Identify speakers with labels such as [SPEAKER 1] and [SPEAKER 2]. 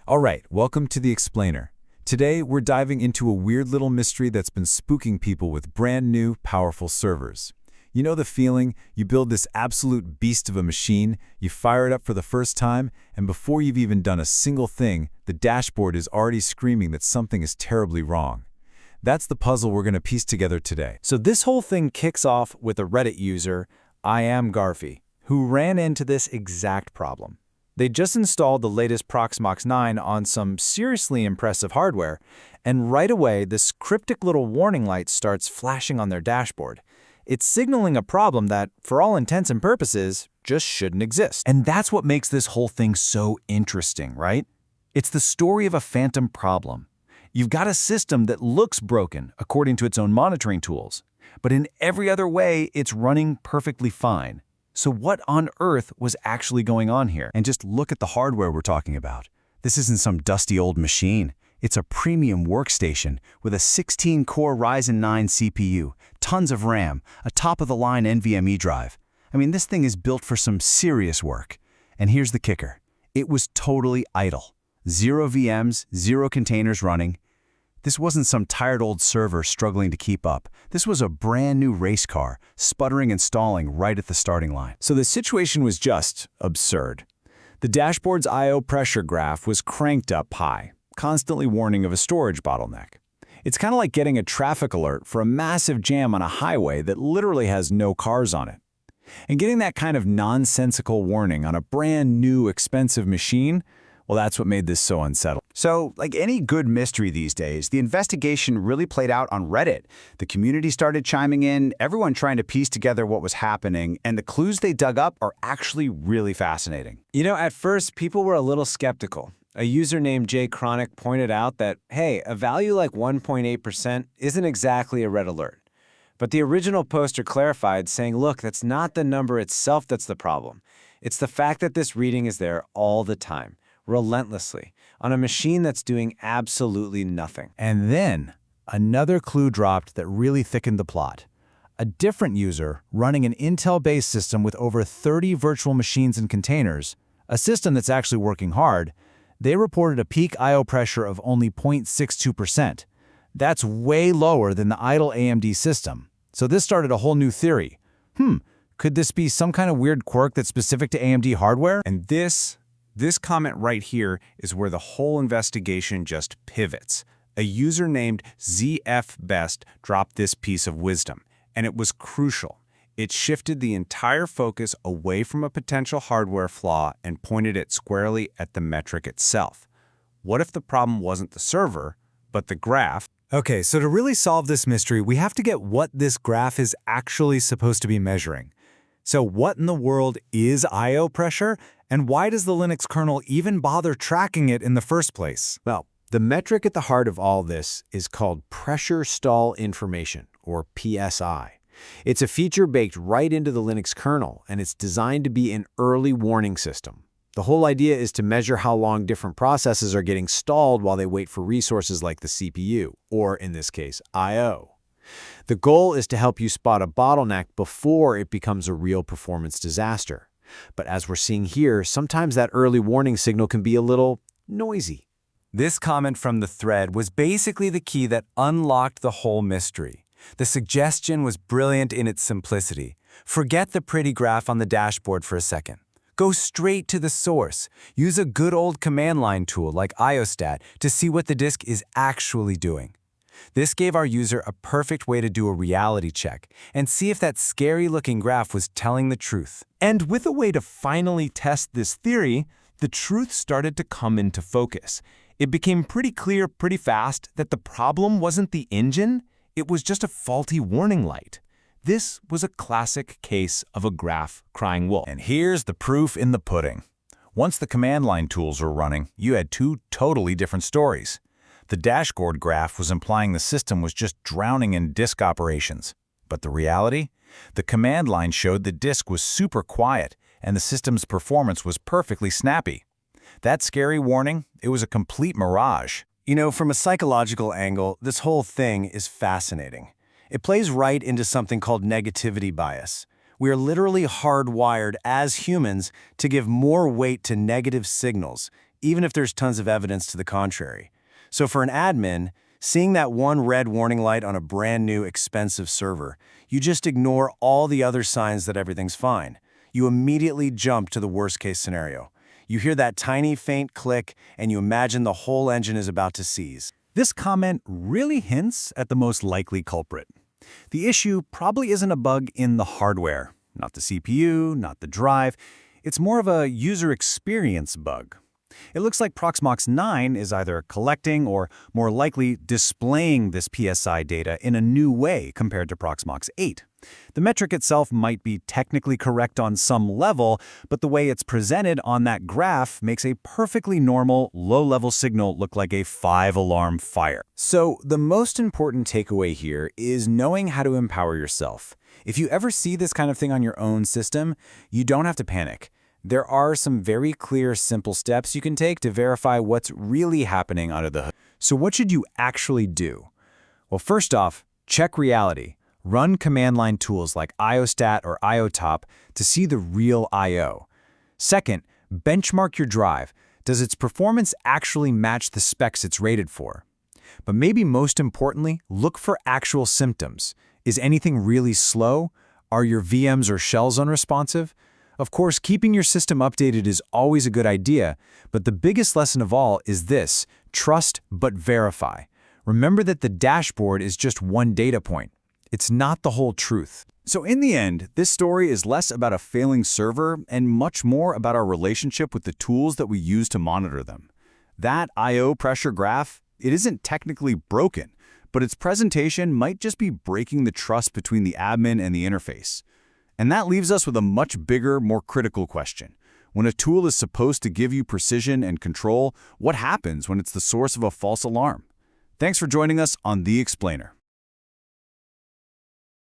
[SPEAKER 1] All right, welcome to The Explainer. Today, we're diving into a weird little mystery that's been spooking people with brand new, powerful servers. You know the feeling? You build this absolute beast of a machine, you fire it up for the first time, and before you've even done a single thing, the dashboard is already screaming that something is terribly wrong. That's the puzzle we're going to piece together today.
[SPEAKER 2] So this whole thing kicks off with a Reddit user, I am Garfy, who ran into this exact problem. They just installed the latest Proxmox 9 on some seriously impressive hardware, and right away this cryptic little warning light starts flashing on their dashboard. It's signaling a problem that, for all intents and purposes, just shouldn't exist.
[SPEAKER 3] And that's what makes this whole thing so interesting, right? It's the story of a phantom problem. You've got a system that looks broken according to its own monitoring tools, but in every other way, it's running perfectly fine. So what on earth was actually going on here?
[SPEAKER 1] And just look at the hardware we're talking about. This isn't some dusty old machine. It's a premium workstation with a 16-core Ryzen 9 CPU, tons of RAM, a top-of-the-line NVMe drive. I mean, this thing is built for some serious work. And here's the kicker. It was totally idle. Zero VMs, zero containers running. This wasn't some tired old server struggling to keep up. This was a brand new race car, sputtering and stalling right at the starting line.
[SPEAKER 2] So the situation was just absurd. The dashboard's I/O pressure graph was cranked up high, constantly warning of a storage bottleneck. It's kind of like getting a traffic alert for a massive jam on a highway that literally has no cars on it. And getting that kind of nonsensical warning on a brand new, expensive machine, well, that's what made this so unsettled.
[SPEAKER 3] So, like any good mystery these days, the investigation really played out on Reddit. The community started chiming in, everyone trying to piece together what was happening, and the clues they dug up are actually really fascinating.
[SPEAKER 2] You know, at first, people were a little skeptical. A user named Jay Chronic pointed out that, hey, a value like 1.8% isn't exactly a red alert. But the original poster clarified, saying, look, that's not the number itself that's the problem. It's the fact that this reading is there all the time, relentlessly, on a machine that's doing absolutely nothing.
[SPEAKER 3] And then, another clue dropped that really thickened the plot. A different user, running an Intel-based system with over 30 virtual machines and containers, a system that's actually working hard, they reported a peak I/O pressure of only 0.62%. That's way lower than the idle AMD system. So this started a whole new theory. Could this be some kind of weird quirk that's specific to AMD hardware?
[SPEAKER 4] And this comment right here is where the whole investigation just pivots. A user named ZFBest dropped this piece of wisdom, and it was crucial. It shifted the entire focus away from a potential hardware flaw and pointed it squarely at the metric itself. What if the problem wasn't the server, but the graph?
[SPEAKER 1] Okay, so to really solve this mystery, we have to get what this graph is actually supposed to be measuring. So what in the world is I/O pressure, and why does the Linux kernel even bother tracking it in the first place?
[SPEAKER 5] Well, the metric at the heart of all this is called pressure stall information, or PSI. It's a feature baked right into the Linux kernel, and it's designed to be an early warning system. The whole idea is to measure how long different processes are getting stalled while they wait for resources like the CPU, or in this case, I/O. The goal is to help you spot a bottleneck before it becomes a real performance disaster. But as we're seeing here, sometimes that early warning signal can be a little noisy.
[SPEAKER 1] This comment from the thread was basically the key that unlocked the whole mystery. The suggestion was brilliant in its simplicity. Forget the pretty graph on the dashboard for a second. Go straight to the source. Use a good old command line tool like iostat to see what the disk is actually doing. This gave our user a perfect way to do a reality check and see if that scary-looking graph was telling the truth. And with a way to finally test this theory, the truth started to come into focus. It became pretty clear pretty fast that the problem wasn't the engine, it was just a faulty warning light. This was a classic case of a graph crying wolf.
[SPEAKER 3] And here's the proof in the pudding. Once the command line tools were running, you had two totally different stories. The dashboard graph was implying the system was just drowning in disk operations. But the reality? The command line showed the disk was super quiet and the system's performance was perfectly snappy. That scary warning, it was a complete mirage.
[SPEAKER 5] You know, from a psychological angle, this whole thing is fascinating. It plays right into something called negativity bias. We are literally hardwired as humans to give more weight to negative signals,
[SPEAKER 1] even if there's tons of evidence to the contrary. So for an admin, seeing that one red warning light on a brand new, expensive server, you just ignore all the other signs that everything's fine. You immediately jump to the worst-case scenario. You hear that tiny, faint click, and you imagine the whole engine is about to seize.
[SPEAKER 3] This comment really hints at the most likely culprit. The issue probably isn't a bug in the hardware, not the CPU, not the drive. It's more of a user experience bug. It looks like Proxmox 9 is either collecting or, more likely, displaying this PSI data in a new way compared to Proxmox 8. The metric itself might be technically correct on some level, but the way it's presented on that graph makes a perfectly normal, low-level signal look like a 5-alarm fire.
[SPEAKER 1] So the most important takeaway here is knowing how to empower yourself. If you ever see this kind of thing on your own system, you don't have to panic. There are some very clear, simple steps you can take to verify what's really happening under the hood.
[SPEAKER 3] So what should you actually do? Well, first off, check reality. Run command line tools like IOStat or IOTop to see the real I/O. Second, benchmark your drive. Does its performance actually match the specs it's rated for? But maybe most importantly, look for actual symptoms. Is anything really slow? Are your VMs or shells unresponsive? Of course, keeping your system updated is always a good idea, but the biggest lesson of all is this: trust but verify. Remember that the dashboard is just one data point. It's not the whole truth.
[SPEAKER 2] So in the end, this story is less about a failing server and much more about our relationship with the tools that we use to monitor them. That I/O pressure graph, it isn't technically broken, but its presentation might just be breaking the trust between the admin and the interface. And that leaves us with a much bigger, more critical question. When a tool is supposed to give you precision and control, what happens when it's the source of a false alarm? Thanks for joining us on The Explainer.